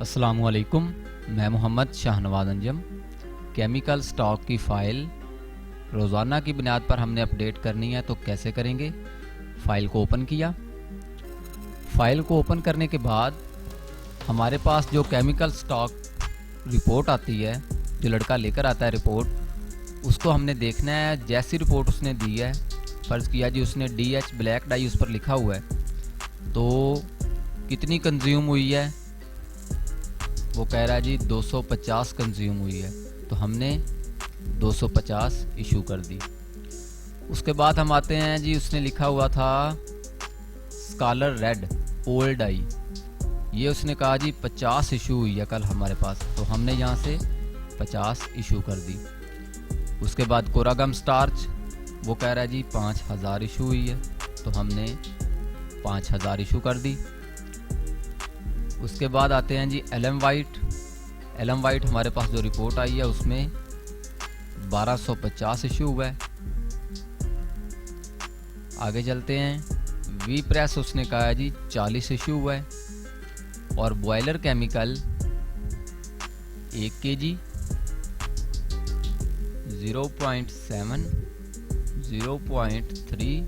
अस्सलामुअलैकुम, मैं Mohammad Shahnawaz Anjum. Chemical stock की फ़ाइल रोज़ाना की बुनियाद पर हमने अपडेट करनी है, तो कैसे करेंगे। फ़ाइल को ओपन किया। फ़ाइल को ओपन करने के बाद हमारे पास जो केमिकल स्टॉक रिपोर्ट आती है, जो लड़का लेकर आता है रिपोर्ट, उसको हमने देखना है। जैसी रिपोर्ट उसने दी है, फ़र्ज़ किया जी उसने DH ब्लैक डाई उस पर लिखा हुआ है, तो कितनी कंज्यूम हुई है, वो कह रहा है जी 250 कंज्यूम हुई है, तो हमने 250 इशू कर दी। उसके बाद हम आते हैं जी, उसने लिखा हुआ था स्कॉलर रेड ओल्ड आई, ये उसने कहा जी 50 इशू हुई है कल हमारे पास, तो हमने यहाँ से 50 इशू कर दी। उसके बाद कोरागम स्टार्च, वो कह रहा है जी 5000 इशू हुई है, तो हमने 5000 इशू कर दी। उसके बाद आते हैं जी एलम वाइट हमारे पास जो रिपोर्ट आई है उसमें 1250 इशू हुआ है। आगे चलते हैं, वी प्रेस उसने कहा है जी 40 इशू हुआ है, और बॉयलर केमिकल 1 kg 0.7 0.3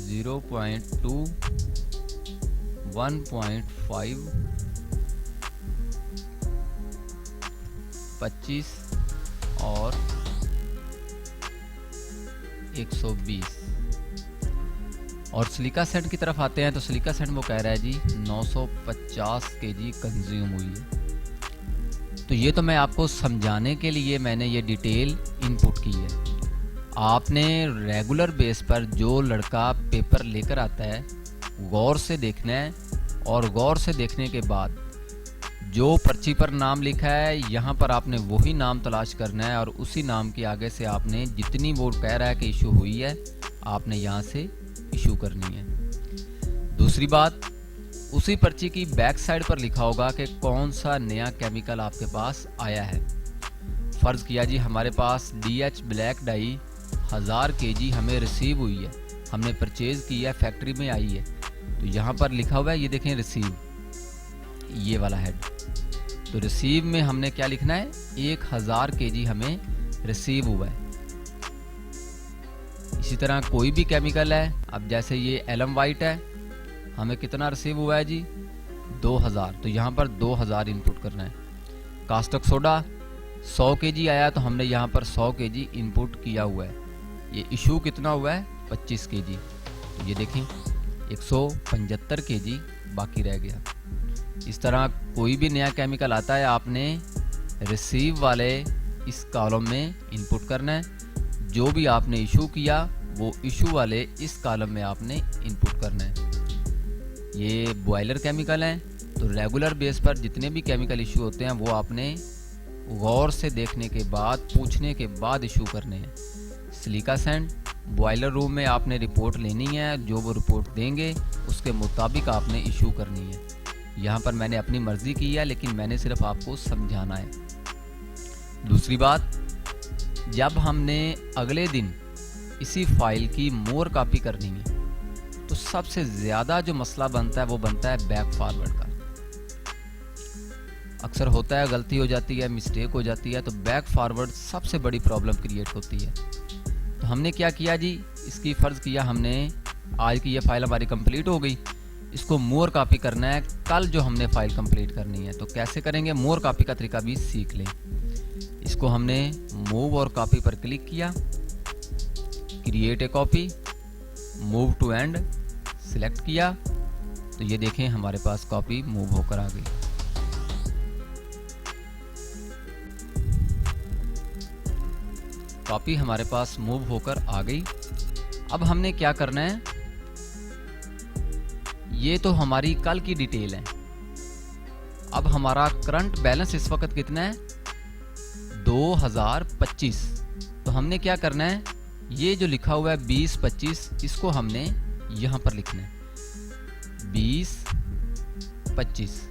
0.2 1.5 25 और 120। और सिलिका सेंट की तरफ आते हैं, तो सिलिका सेंट वो कह रहा है जी 950 kg कंज्यूम हुई है। तो ये तो मैं आपको समझाने के लिए मैंने ये डिटेल इनपुट की है। आपने रेगुलर बेस पर जो लड़का पेपर लेकर आता है, गौर से देखना है, और गौर से देखने के बाद जो पर्ची पर नाम लिखा है, यहाँ पर आपने वही नाम तलाश करना है, और उसी नाम के आगे से आपने जितनी वो कह रहा है कि इशू हुई है, आपने यहाँ से इशू करनी है। दूसरी बात, उसी पर्ची की बैक साइड पर लिखा होगा कि कौन सा नया केमिकल आपके पास आया है। फ़र्ज़ किया जी हमारे पास DH ब्लैक डाई 1000 kg हमें रिसीव हुई है, हमने परचेज़ की है, फैक्ट्री में आई है, तो यहाँ पर लिखा हुआ है, ये देखें रिसीव, ये वाला हेड। तो रिसीव में हमने क्या लिखना है, 1000 kg हमें रिसीव हुआ है। इसी तरह कोई भी केमिकल है, अब जैसे ये एलम वाइट है, हमें कितना रिसीव हुआ है जी 2000, तो यहाँ पर 2000 इनपुट करना है। कास्टिक सोडा 100 kg आया, तो हमने यहाँ पर 100 kg इनपुट किया हुआ है। ये इशू कितना हुआ है 25 kg, तो ये देखें 175 kg बाकी रह गया। इस तरह कोई भी नया केमिकल आता है, आपने रिसीव वाले इस कॉलम में इनपुट करना है। जो भी आपने इशू किया, वो इशू वाले इस कॉलम में आपने इनपुट करना है। ये बॉयलर केमिकल हैं, तो रेगुलर बेस पर जितने भी केमिकल इशू होते हैं, वो आपने गौर से देखने के बाद, पूछने के बाद इशू करने हैं। सिलिका सेंट बॉयलर रूम में आपने रिपोर्ट लेनी है, जो वो रिपोर्ट देंगे उसके मुताबिक आपने इशू करनी है। यहाँ पर मैंने अपनी मर्ज़ी की है, लेकिन मैंने सिर्फ आपको समझाना है। दूसरी बात, जब हमने अगले दिन इसी फाइल की मोर कॉपी करनी है, तो सबसे ज़्यादा जो मसला बनता है वो बनता है बैक फॉरवर्ड का। अक्सर होता है, गलती हो जाती है, मिस्टेक हो जाती है, तो बैक फॉरवर्ड सबसे बड़ी प्रॉब्लम क्रिएट होती है। तो हमने क्या किया जी, इसकी फ़र्ज़ किया हमने, आज की ये फ़ाइल हमारी कंप्लीट हो गई, इसको मोर कॉपी करना है, कल जो हमने फ़ाइल कंप्लीट करनी है। तो कैसे करेंगे, मोर कॉपी का तरीका भी सीख लें। इसको हमने मूव और कॉपी पर क्लिक किया, create a copy, move to end select किया, तो ये देखें हमारे पास कॉपी मूव होकर आ गई। कॉपी हमारे पास मूव होकर आ गई। अब हमने क्या करना है, ये तो हमारी कल की डिटेल है। अब हमारा करंट बैलेंस इस वक्त कितना है 2025, तो हमने क्या करना है, ये जो लिखा हुआ है 2025, इसको हमने यहाँ पर लिखना है 2025।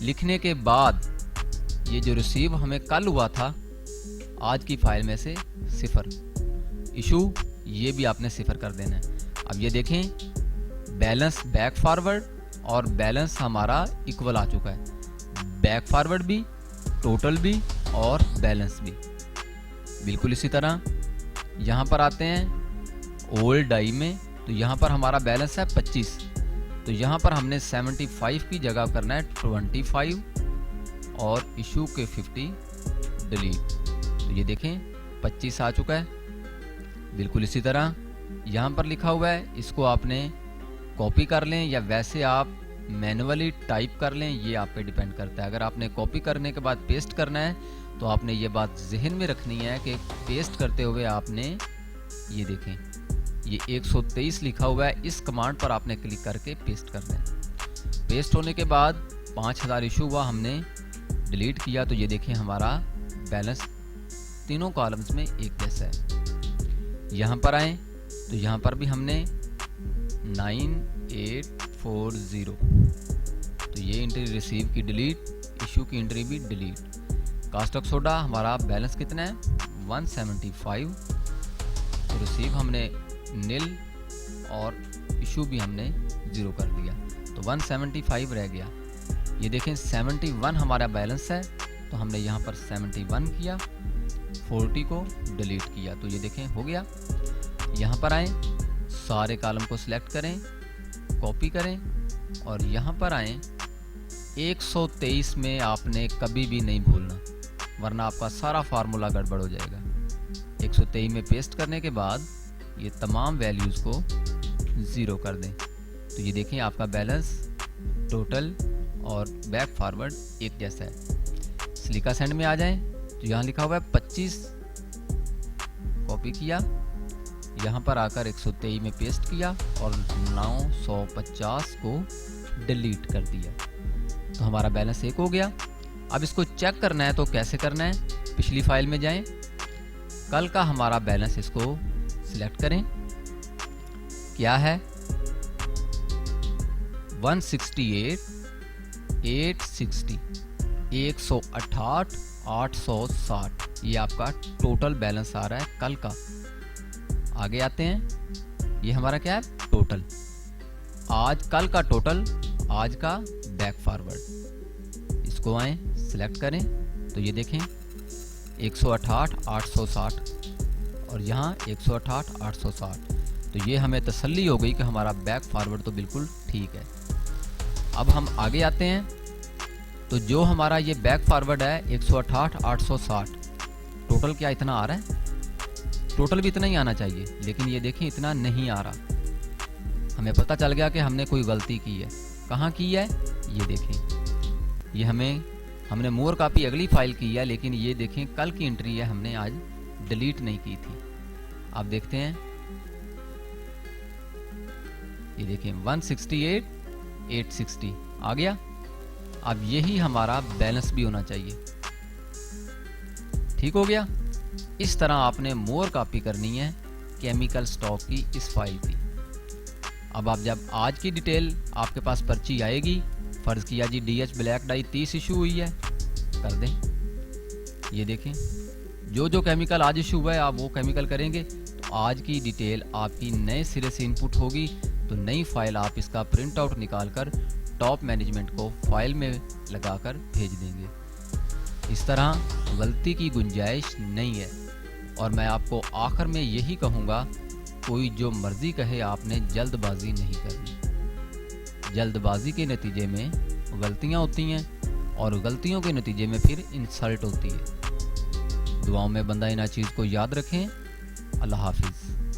लिखने के बाद ये जो रिसीव हमें कल हुआ था, आज की फाइल में से 0, इशू ये भी आपने 0 कर देना है। अब ये देखें, बैलेंस बैक फॉरवर्ड और बैलेंस हमारा इक्वल आ चुका है, बैक फॉरवर्ड भी, टोटल भी और बैलेंस भी। बिल्कुल इसी तरह यहाँ पर आते हैं ओल्ड डाई में, तो यहाँ पर हमारा बैलेंस है 25, तो यहाँ पर हमने 75 की जगह करना है 25 और इशू के 50 डिलीट। तो ये देखें 25 आ चुका है। बिल्कुल इसी तरह यहाँ पर लिखा हुआ है, इसको आपने कॉपी कर लें या वैसे आप मैनुअली टाइप कर लें, ये आप पे डिपेंड करता है। अगर आपने कॉपी करने के बाद पेस्ट करना है तो आपने ये बात जहन में रखनी है कि पेस्ट करते हुए आपने ये देखें ये 123 लिखा हुआ है, इस कमांड पर आपने क्लिक करके पेस्ट करना है। पेस्ट होने के बाद 5000 इशू हुआ, हमने डिलीट किया, तो ये देखें हमारा बैलेंस तीनों कॉलम्स में एक जैसा है। यहाँ पर आए तो यहाँ पर भी हमने 9840, तो ये एंट्री रिसीव की डिलीट, इशू की एंट्री भी डिलीट। कास्टक सोडा हमारा बैलेंस कितना है 175, तो रिसीव हमने नील और इशू भी हमने 0 कर दिया, तो 175 रह गया। ये देखें 71 हमारा बैलेंस है, तो हमने यहाँ पर 71 किया, 40 को डिलीट किया, तो ये देखें हो गया। यहाँ पर आएँ, सारे कॉलम को सिलेक्ट करें, कॉपी करें और यहाँ पर आएँ। 123 में आपने कभी भी नहीं भूलना, वरना आपका सारा फार्मूला गड़बड़ हो जाएगा। 123 में पेस्ट करने के बाद ये तमाम वैल्यूज़ को 0 कर दें, तो ये देखें आपका बैलेंस, टोटल और बैक फॉरवर्ड एक जैसा है। सिलिका सेंड में आ जाएं, तो यहाँ लिखा हुआ है 25, कॉपी किया, यहाँ पर आकर 123 में पेस्ट किया और 950 को डिलीट कर दिया, तो हमारा बैलेंस 1 हो गया। अब इसको चेक करना है तो कैसे करना है, पिछली फाइल में जाएं, कल का हमारा बैलेंस इसको सिलेक्ट करें, क्या है 168,860, 168,860, ये आपका टोटल बैलेंस आ रहा है कल का। आगे आते हैं, ये हमारा क्या है टोटल, आज कल का टोटल, आज का बैक फॉरवर्ड। इसको आए सिलेक्ट करें, तो ये देखें 168,860 और यहाँ 168,860, तो ये हमें तसल्ली हो गई कि हमारा बैक फॉरवर्ड तो बिल्कुल ठीक है। अब हम आगे आते हैं, तो जो हमारा ये बैक फॉरवर्ड है 168,860, टोटल क्या इतना आ रहा है, टोटल भी इतना ही आना चाहिए, लेकिन ये देखें इतना नहीं आ रहा। हमें पता चल गया कि हमने कोई गलती की है। कहाँ की है, ये देखें, ये हमने मोर कॉपी अगली फाइल की है, लेकिन ये देखें कल की एंट्री है, हमने आज डिलीट नहीं की थी। आप देखते हैं, ये देखें 168,860 आ गया। अब यही हमारा बैलेंस भी होना चाहिए, ठीक हो गया। इस तरह आपने मोर कॉपी करनी है केमिकल स्टॉक की इस फाइल की। अब आप जब आज की डिटेल आपके पास पर्ची आएगी, फर्ज किया जी DH ब्लैक डाई 30 इशू हुई है, कर दें। ये देखें जो जो केमिकल आज इशू हुआ है आप वो केमिकल करेंगे, तो आज की डिटेल आपकी नए सिरे से इनपुट होगी, तो नई फाइल आप इसका प्रिंट आउट निकाल कर टॉप मैनेजमेंट को फाइल में लगाकर भेज देंगे। इस तरह गलती की गुंजाइश नहीं है। और मैं आपको आखिर में यही कहूँगा, कोई जो मर्जी कहे, आपने जल्दबाजी नहीं करनी। जल्दबाजी के नतीजे में गलतियाँ होती हैं और गलतियों के नतीजे में फिर इंसल्ट होती है। दुआओं में बंदा इन चीज़ को याद रखें। अल्लाह हाफिज़।